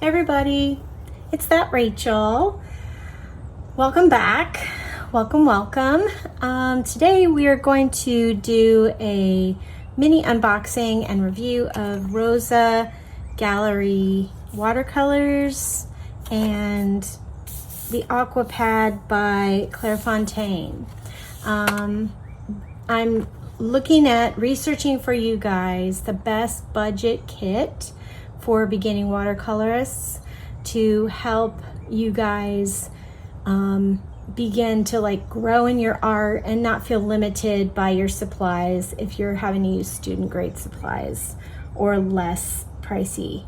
everybody, it's that Rachel. Welcome back. Welcome. Today we are going to do a mini unboxing and review of Rosa Gallery watercolors and the Aqua Pad by Clairefontaine. I'm looking at researching for you guys the best budget kit for beginning watercolorists to help you guys begin to grow in your art and not feel limited by your supplies if you're having to use student grade supplies or less pricey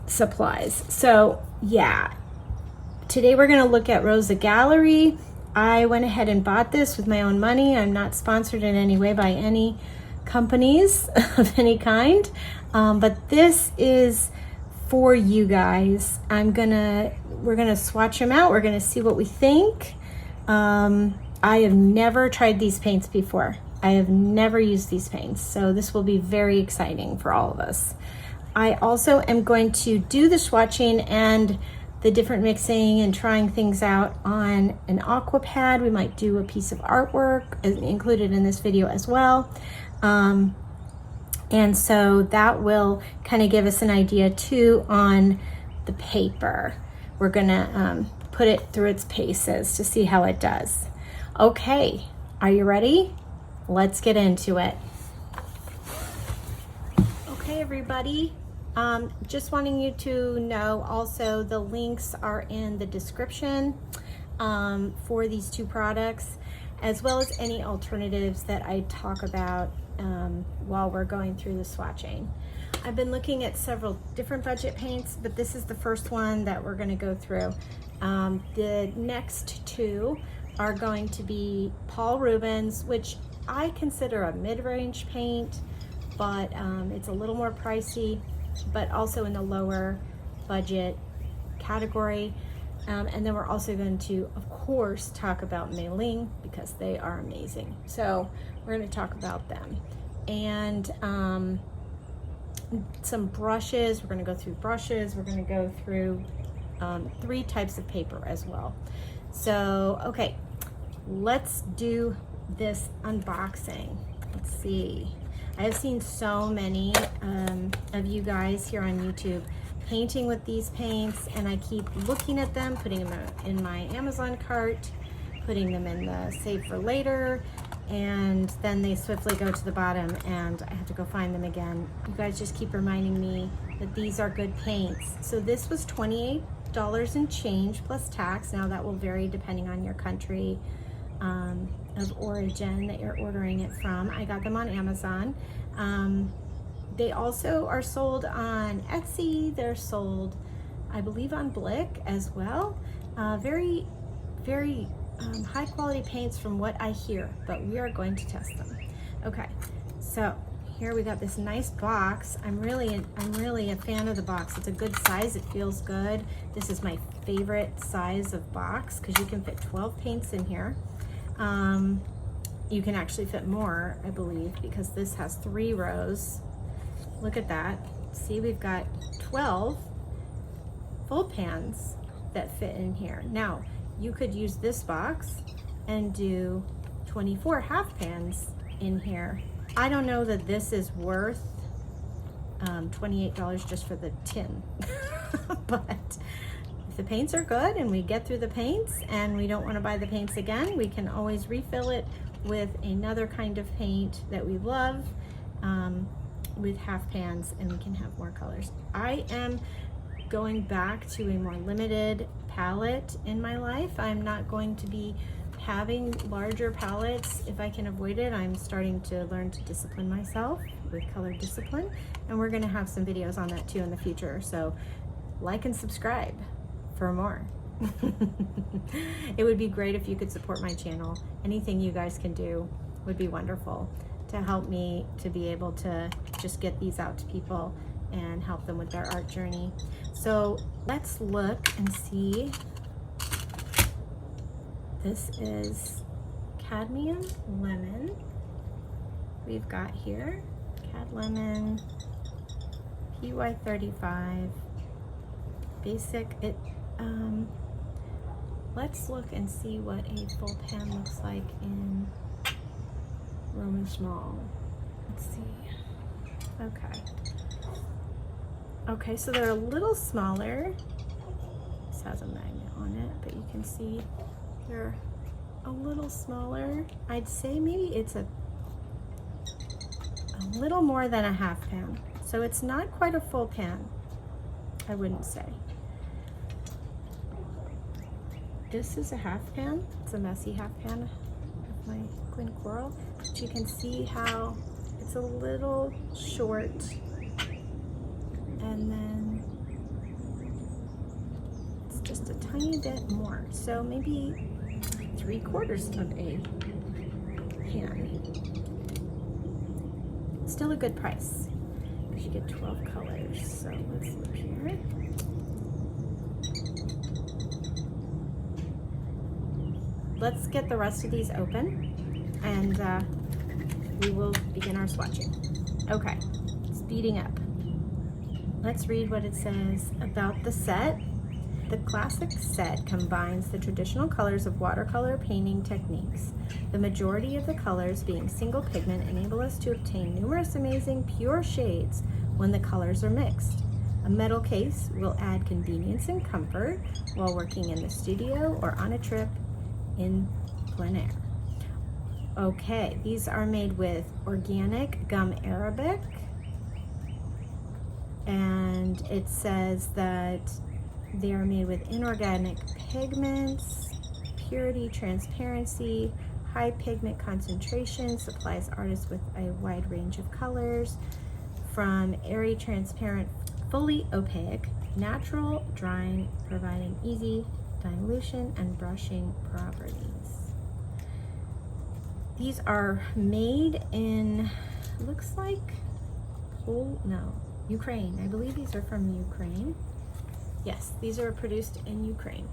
supplies. So yeah, today we're going to look at Rosa Gallery. I went ahead and bought this with my own money. I'm not sponsored in any way by any companies of any kind, but this is for you guys. We're gonna swatch them out. We're gonna see what we think. I have never tried these paints before. I have never used these paints, so this will be very exciting for all of us. I also am going to do the swatching and the different mixing and trying things out on an Aqua Pad. We might do a piece of artwork included in this video as well. And so that will kind of give us an idea too on the paper. We're gonna put it through its paces to see how it does. Okay, are you ready? Let's get into it. Okay, everybody. Just wanting you to know also the links are in the description for these two products, as well as any alternatives that I talk about while we're going through the swatching. I've been looking at several different budget paints, but this is the first one that we're going to go through. The next two are going to be Paul Rubens, which I consider a mid-range paint, but it's a little more pricey, but also in the lower budget category. And then we're also going to, of course, talk about Mei-Ling because they are amazing. So we're going to talk about them. And some brushes. We're going to go through brushes. We're going to go through 3 types of paper as well. So, okay, let's do this unboxing. Let's see. I have seen so many of you guys here on YouTube painting with these paints, and I keep looking at them, putting them in my Amazon cart, putting them in the save for later, and then they swiftly go to the bottom and I have to go find them again. You guys just keep reminding me that these are good paints. So this was $28 and change plus tax. Now that will vary depending on your country of origin that you're ordering it from. I got them on Amazon. They also are sold on Etsy. They're sold, I believe, on Blick as well. Very high quality paints from what I hear, but we are going to test them. Okay, so here we got this nice box. I'm really a fan of the box. It's a good size. It feels good. This is my favorite size of box because you can fit 12 paints in here. You can actually fit more, I believe, because this has 3 rows. Look at that. See, we've got 12 full pans that fit in here. Now, you could use this box and do 24 half pans in here. I don't know that this is worth $28 just for the tin, but if the paints are good and we get through the paints and we don't want to buy the paints again, we can always refill it with another kind of paint that we love with half pans, and we can have more colors. I am going back to a more limited palette in my life. I'm not going to be having larger palettes if I can avoid it. I'm starting to learn to discipline myself with color discipline, and we're going to have some videos on that too in the future. So like and subscribe for more. It would be great if you could support my channel. Anything you guys can do would be wonderful to help me to be able to just get these out to people and help them with their art journey. So let's look and see. This is Cadmium Lemon. We've got here Cad Lemon, PY35, basic. Let's look and see what a full pan looks like in Roman small. Let's see. Okay. Okay, so they're a little smaller. This has a magnet on it, but you can see they're a little smaller. I'd say maybe it's a little more than a half pan. So it's not quite a full pan, I wouldn't say. This is a half pan. It's a messy half pan of my Queen Coral. But you can see how it's a little short, and then it's just a tiny bit more. So maybe 3/4 of a pan. Still a good price. You get 12 colors. So let's look here. Let's get the rest of these open, and we will begin our swatching. Okay, speeding up. Let's read what it says about the set. The classic set combines the traditional colors of watercolor painting techniques. The majority of the colors, being single pigment, enable us to obtain numerous amazing pure shades when the colors are mixed. A metal case will add convenience and comfort while working in the studio or on a trip in plein air. Okay, these are made with organic gum arabic, and it says that they are made with inorganic pigments, purity, transparency, high pigment concentration, supplies artists with a wide range of colors, from airy, transparent, fully opaque, natural drying, providing easy dilution and brushing properties. These are made in, looks like, Ukraine. I believe these are from Ukraine. Yes, these are produced in Ukraine.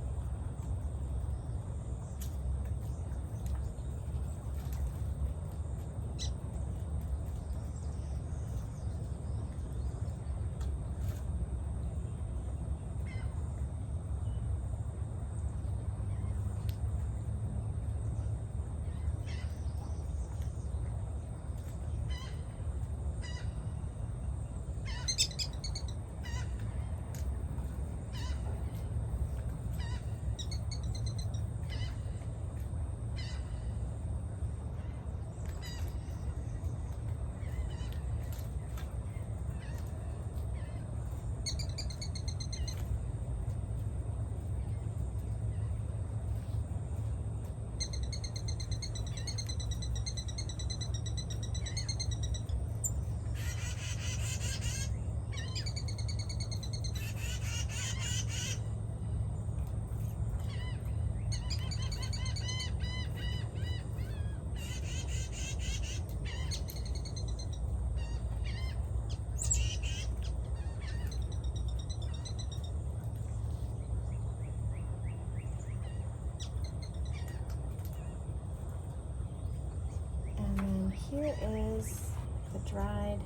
Here is the dried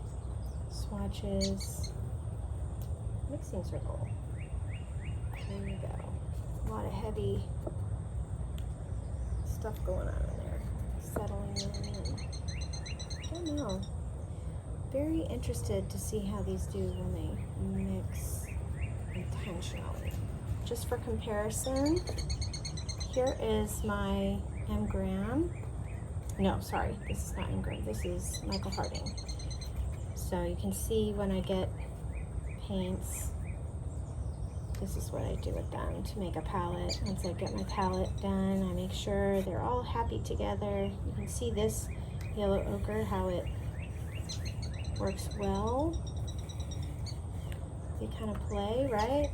swatches mixing circle. There you go. A lot of heavy stuff going on in there, settling in, and I don't know. Very interested to see how these do when they mix intentionally. Just for comparison, here is my M-Gram. No, sorry, this is not Ingram. This is Michael Harding. So you can see when I get paints, this is what I do with them to make a palette. Once I get my palette done, I make sure they're all happy together. You can see this yellow ochre, how it works well. They kind of play, right?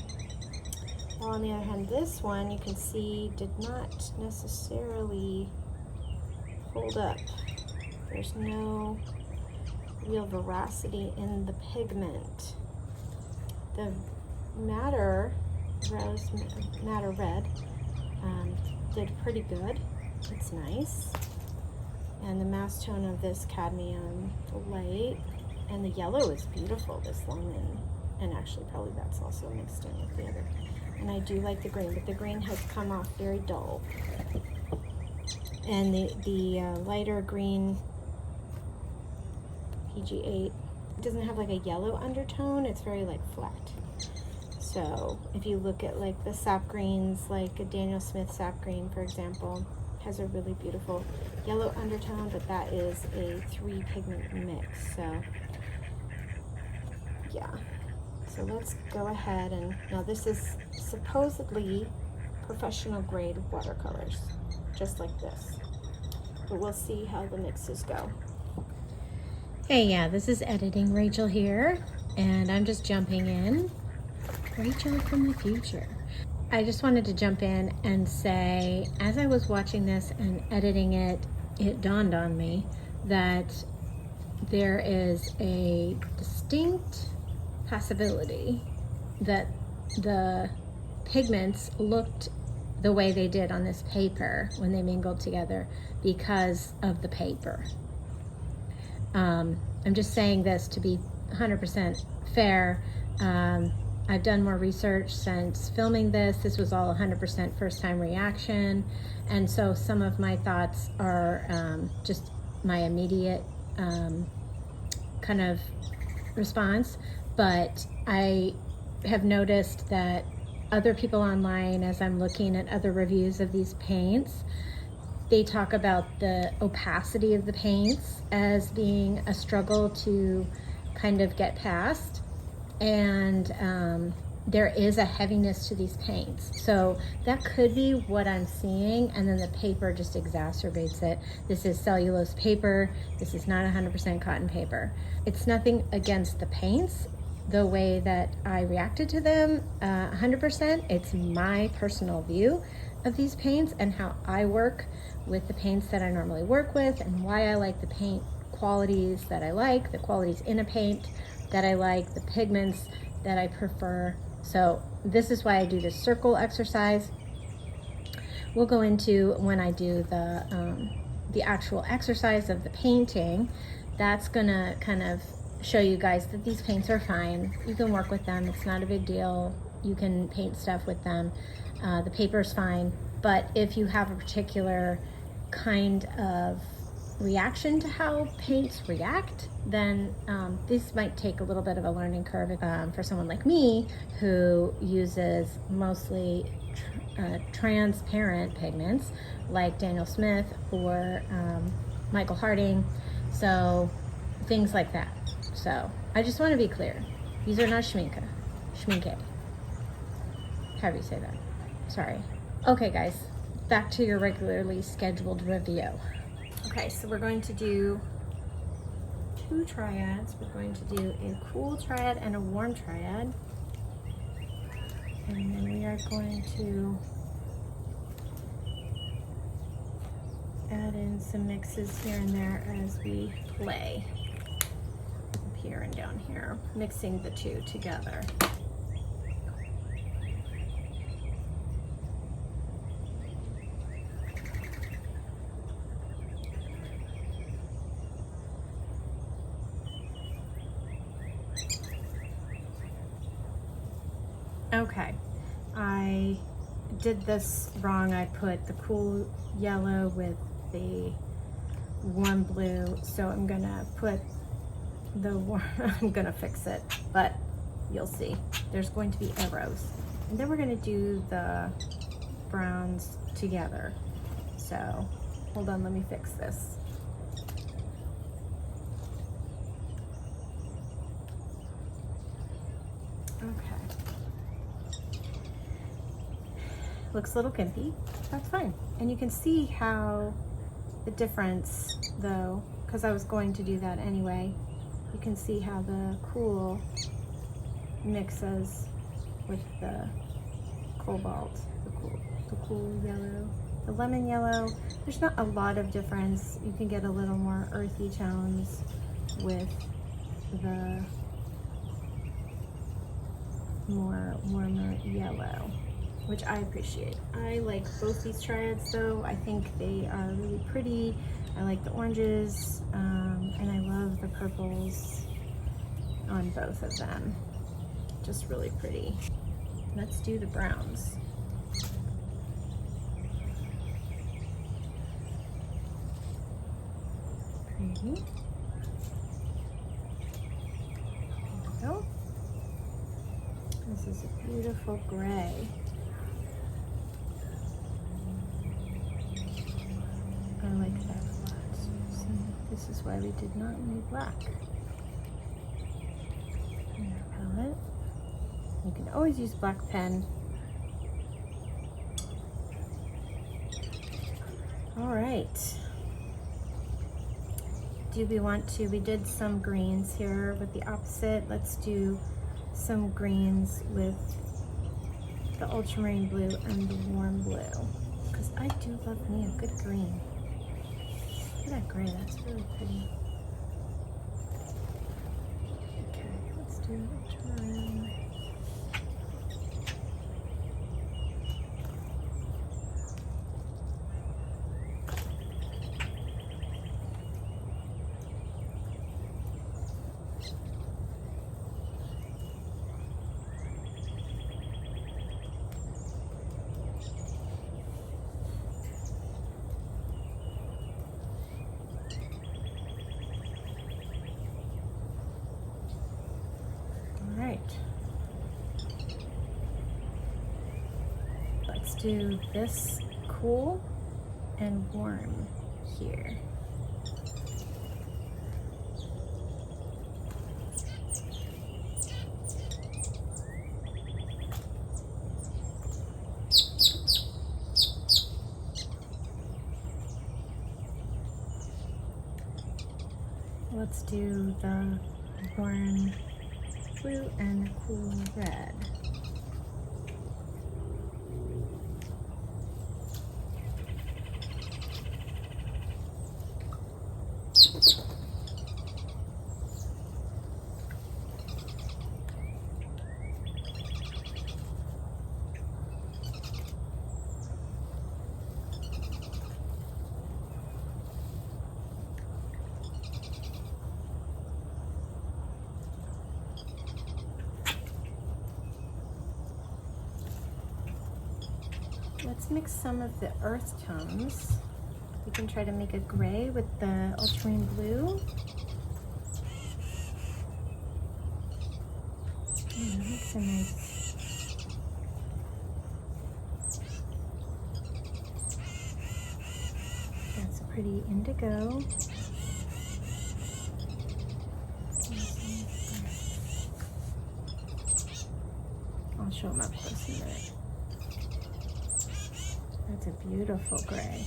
While on the other hand, this one you can see did not necessarily hold up. There's no real veracity in the pigment. The madder red did pretty good. It's nice. And the mass tone of this cadmium light, and the yellow is beautiful, this lemon and actually probably that's also mixed in with the other. And I do like the green, but the green has come off very dull. And the lighter green PG8 doesn't have like a yellow undertone. It's very like flat. So if you look at like the sap greens, like a Daniel Smith sap green, for example, has a really beautiful yellow undertone, but that is a 3 pigment mix. So yeah. So let's go ahead and, now this is supposedly professional grade watercolors, just like this. But we'll see how the mixes go. Hey, yeah, this is editing Rachel here, and I'm just jumping in. Rachel from the future. I just wanted to jump in and say, as I was watching this and editing it, it dawned on me that there is a distinct possibility that the pigments looked the way they did on this paper when they mingled together because of the paper. I'm just saying this to be 100% fair. I've done more research since filming this. This was all 100% first time reaction. And so some of my thoughts are just my immediate kind of response. But I have noticed that other people online, as I'm looking at other reviews of these paints, they talk about the opacity of the paints as being a struggle to kind of get past. And there is a heaviness to these paints. So that could be what I'm seeing, and then the paper just exacerbates it. This is cellulose paper. This is not 100% cotton paper. It's nothing against the paints, the way that I reacted to them 100%. It's my personal view of these paints and how I work with the paints that I normally work with, and why I like the paint qualities that I like, the qualities in a paint that I like, the pigments that I prefer. So this is why I do this circle exercise. We'll go into when I do the actual exercise of the painting. That's gonna kind of show you guys that these paints are fine. You can work with them. It's not a big deal. You can paint stuff with them. The paper's fine. But if you have a particular kind of reaction to how paints react, then this might take a little bit of a learning curve for someone like me who uses mostly transparent pigments like Daniel Smith or Michael Harding, so things like that. So I just want to be clear, these are not schminke, however you say that, sorry. Okay guys, back to your regularly scheduled review. Okay, so we're going to do 2 triads. We're going to do a cool triad and a warm triad. And then we are going to add in some mixes here and there as we play. Up here and down here, mixing the 2 together. Okay, I did this wrong. I put the cool yellow with the warm blue, so I'm gonna put the warm, I'm gonna fix it, but you'll see. There's going to be arrows. And then we're gonna do the browns together. So, hold on, let me fix this. Okay. Looks a little gimpy, that's fine. And you can see how the difference though, because I was going to do that anyway, you can see how the cool mixes with the cobalt, the cool yellow, the lemon yellow. There's not a lot of difference. You can get a little more earthy tones with the more warmer yellow, which I appreciate. I like both these triads though. I think they are really pretty. I like the oranges, and I love the purples on both of them. just really pretty. Let's do the browns. Pretty. There we go. This is a beautiful gray. I like that a lot. So this is why we did not need black. And our palette. You can always use black pen. All right. Do we want to, we did some greens here with the opposite. Let's do some greens with the ultramarine blue and the warm blue. Because I do love me a good green. Look at that gray, that's really pretty. Okay, let's do ultramarine. Let's do this cool and warm here. Let's do the warm blue and the cool red. Let's mix some of the earth tones. We can try to make a gray with the ultramarine blue. That makes a nice. That's a pretty indigo. I'll show them up close in a minute. That's a beautiful gray.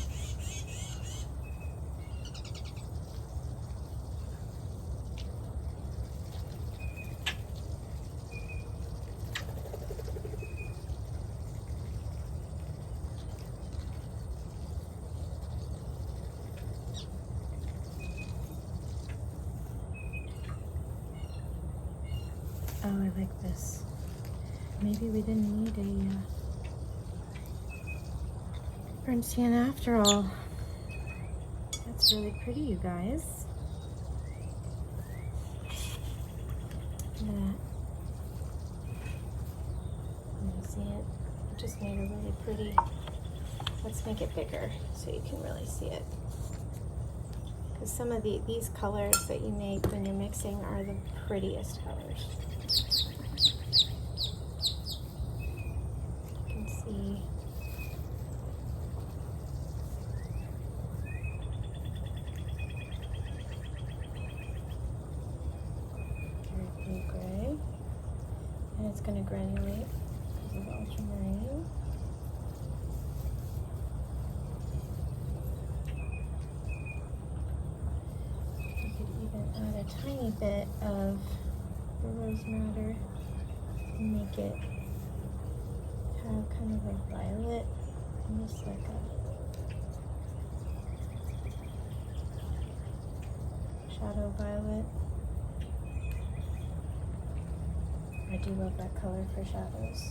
Oh, I like this. Maybe we didn't need a burnt sienna after all. That's really pretty, you guys. Look at that. Can you see it? It just made it really pretty. Let's make it bigger so you can really see it. Because some of these colors that you make when you're mixing are the prettiest colors. You can see. Very gray. And it's going to granulate because of the ultramarine. Add a tiny bit of the rose madder and make it have kind of a violet, almost like a shadow violet. I do love that color for shadows.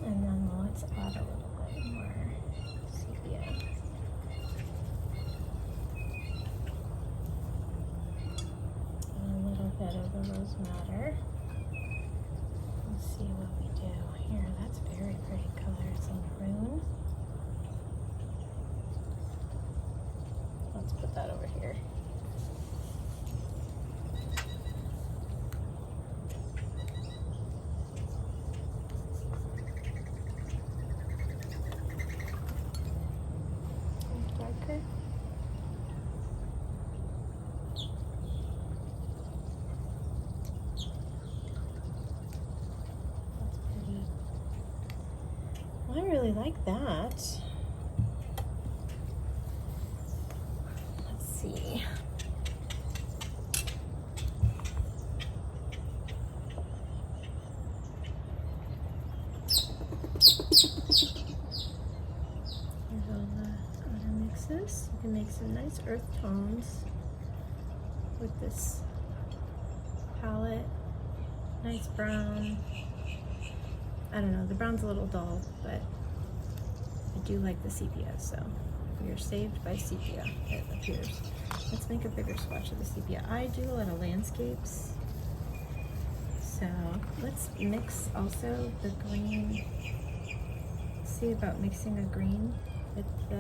And then let's add a little bit more sepia. Bit of little rose madder. Let's see what we do here. That's very pretty color. Some maroon. Let's put that over here. Darker. I really like that. Let's see. Here's all the other mixes. You can make some nice earth tones with this palette. Nice brown. I don't know, the brown's a little dull, but I do like the sepia, so you're saved by sepia, it appears. Let's make a bigger swatch of the sepia. I do a lot of landscapes, so let's mix also the green. See about mixing a green with the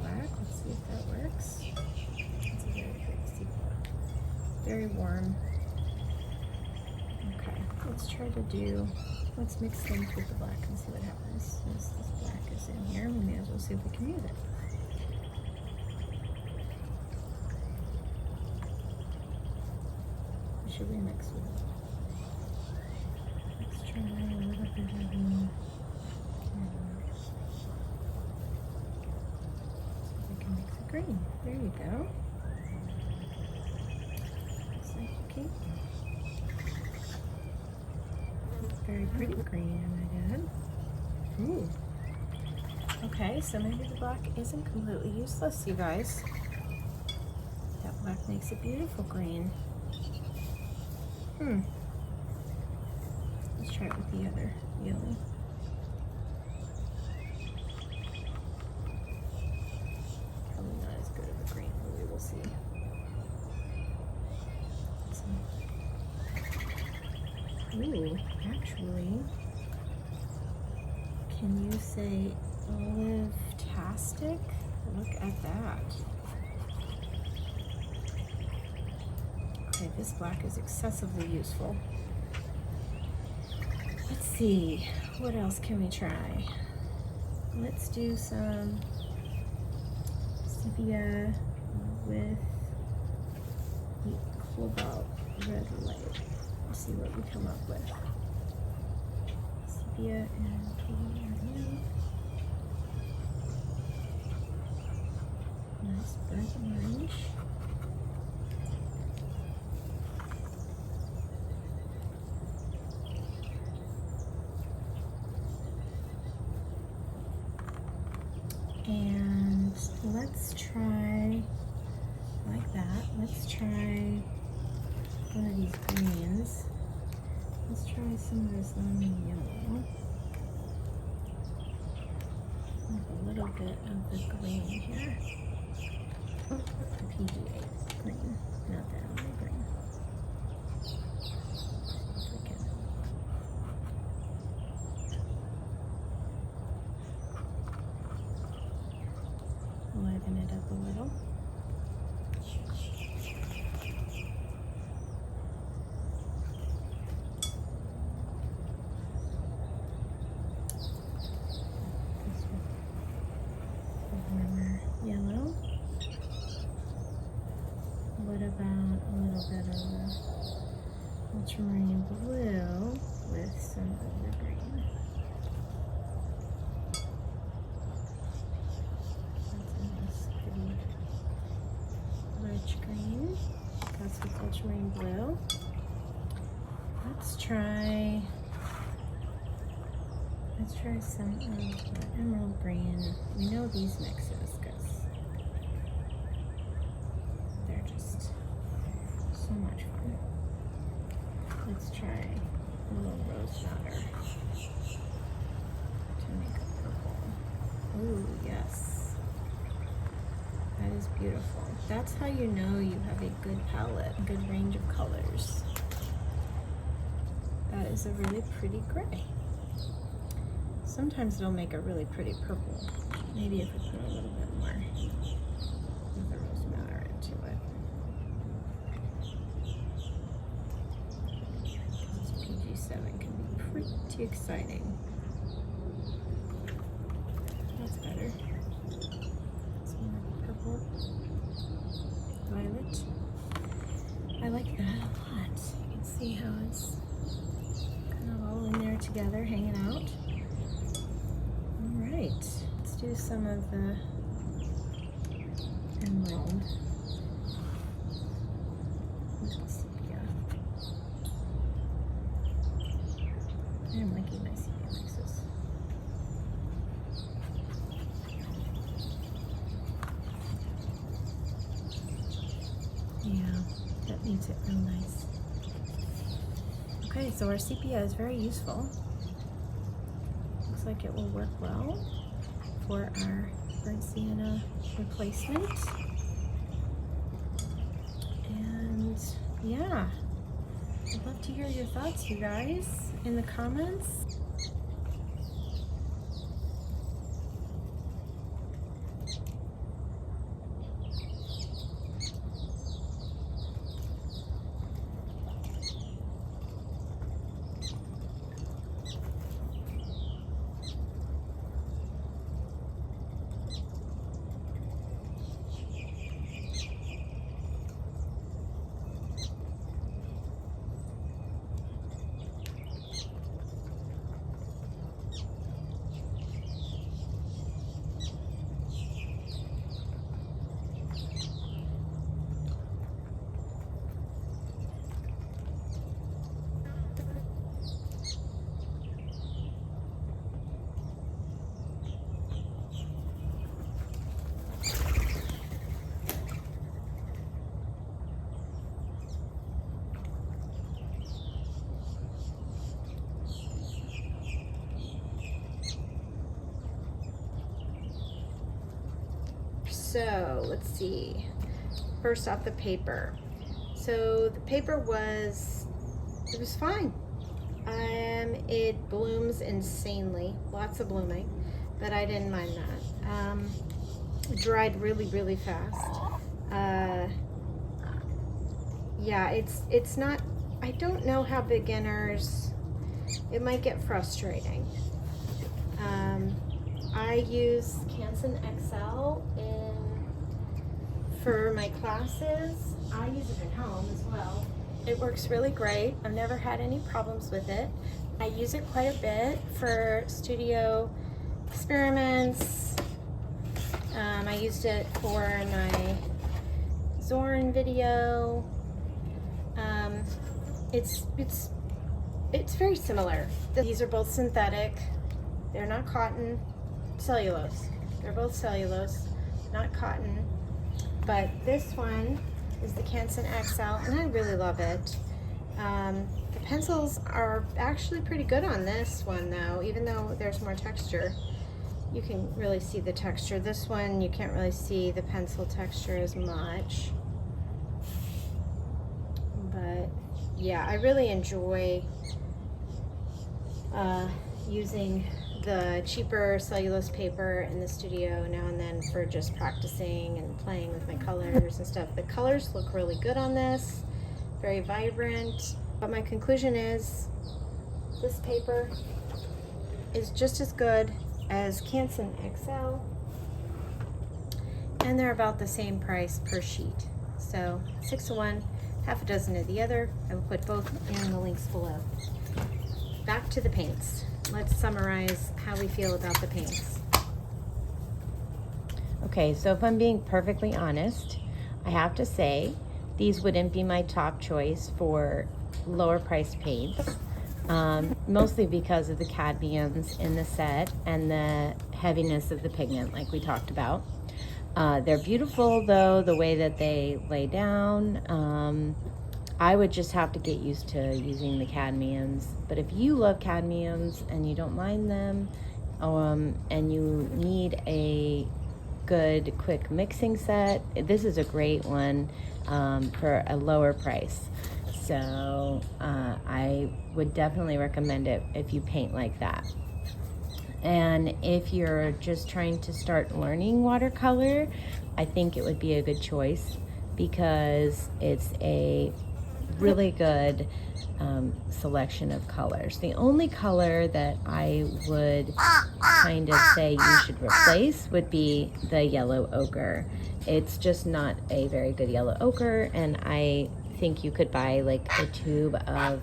black. Let's see if that works. It's a very big sepia. Very warm. Okay, let's try to let's mix things with the black and see what happens. Since this black is in here, we may as well see if we can use it. What should we mix with? Let's try a little bit of green. See if we can mix a green. There you go. Okay. Very pretty green, I might add. Ooh. Okay, so maybe the black isn't completely useless, you guys. That black makes a beautiful green. Let's try it with the other yellow. Probably not as good of a green, but we will see. Ooh, actually, can you say olive-tastic? Look at that. Okay, this black is excessively useful. Let's see, what else can we try? Let's do some sepia with the cobalt red light. Let's see what we come up with. Sepia and cobalt red light. Nice burnt orange. And let's try, like that, let's try one of these greens. Let's try some of this lemon yellow. With a little bit of the green here. The PGA green, not the emerald green. See if we can liven it up a little. Yellow. What about a little bit of the ultramarine blue with some of the green? That's a nice pretty rich green. That's with ultramarine blue. Let's try some of the emerald green. We know these mixes because they're just so much fun. Let's try a little rose madder to make a purple. Ooh, yes. That is beautiful. That's how you know you have a good palette, a good range of colors. That is a really pretty gray. Sometimes it'll make a really pretty purple. Maybe if we put a little bit more of the rose madder into it. This PG7 can be pretty exciting. That's better. Some more purple, violet. I like that a lot. You can see how it's kind of all in there together, hanging out. All right, let's do some of the emerald. Sepia. I'm liking my sepia mixes. Yeah, that makes it real nice. Okay, so our sepia is very useful. Looks like it will work well for our burnt sienna replacement. And yeah, I'd love to hear your thoughts, you guys, in the comments. So let's see, first off the paper. So the paper was fine. It blooms insanely, lots of blooming, but I didn't mind that. It dried really fast. Yeah, it's not, I don't know how beginners, it might get frustrating. I use Canson XL for my classes. I use it at home as well. It works really great. I've never had any problems with it. I use it quite a bit for studio experiments. I used it for my Zorn video. It's very similar. These are both synthetic. They're not cotton. Cellulose. They're both cellulose, not cotton. But this one is the Canson XL, and I really love it. The pencils are actually pretty good on this one though, even though there's more texture. You can really see the texture. This one, you can't really see the pencil texture as much. But yeah, I really enjoy using the cheaper cellulose paper in the studio now and then for just practicing and playing with my colors and stuff. The colors look really good on this, very vibrant. But my conclusion is this paper is just as good as Canson XL, and they're about the same price per sheet. So 6 to 1, half a dozen of the other. I will put both in the links below. Back to the paints. Let's summarize how we feel about the paints. Okay, so if I'm being perfectly honest, I have to say these wouldn't be my top choice for lower priced paints, mostly because of the cadmiums in the set and the heaviness of the pigment like we talked about. They're beautiful though, the way that they lay down. I would just have to get used to using the cadmiums. But if you love cadmiums and you don't mind them, and you need a good quick mixing set. This is a great one for a lower price. So I would definitely recommend it if you paint like that. And if you're just trying to start learning watercolor, I think it would be a good choice because it's a really good selection of colors. The only color that I would kind of say you should replace would be the yellow ochre. It's just not a very good yellow ochre, and I think you could buy like a tube of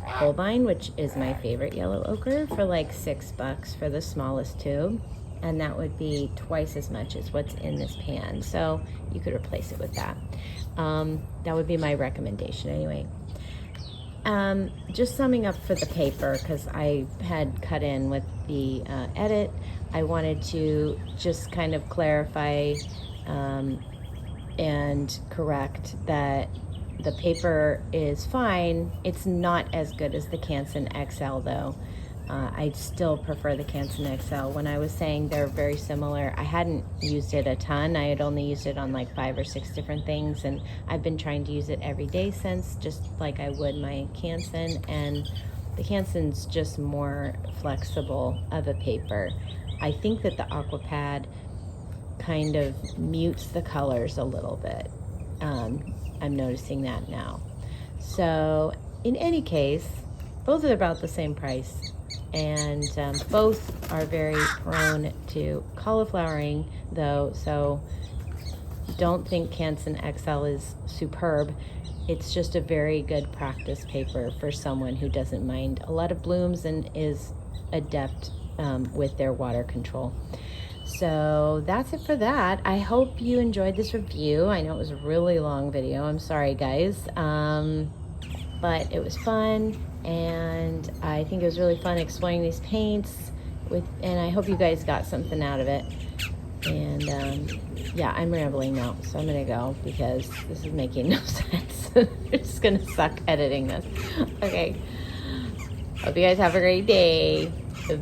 Holbein, which is my favorite yellow ochre, for like $6 for the smallest tube, and that would be twice as much as what's in this pan, so you could replace it with that. That would be my recommendation anyway. Just summing up for the paper, because I had cut in with the edit, I wanted to just kind of clarify and correct that the paper is fine. It's not as good as the Canson XL though. I still prefer the Canson XL. When I was saying they're very similar, I hadn't used it a ton. I had only used it on like 5 or 6 different things, and I've been trying to use it every day since, just like I would my Canson, and the Canson's just more flexible of a paper. I think that the Aquapad kind of mutes the colors a little bit. I'm noticing that now. So in any case, both are about the same price, and both are very prone to cauliflowering though, so don't think Canson XL is superb. It's just a very good practice paper for someone who doesn't mind a lot of blooms and is adept with their water control. So that's it for that. I hope you enjoyed this review. I know it was a really long video. I'm sorry, guys. But it was fun, and I think it was really fun exploring these paints and I hope you guys got something out of it. And yeah, I'm rambling now, so I'm gonna go because this is making no sense. It's gonna suck editing this. Okay. Hope you guys have a great day.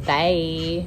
Bye.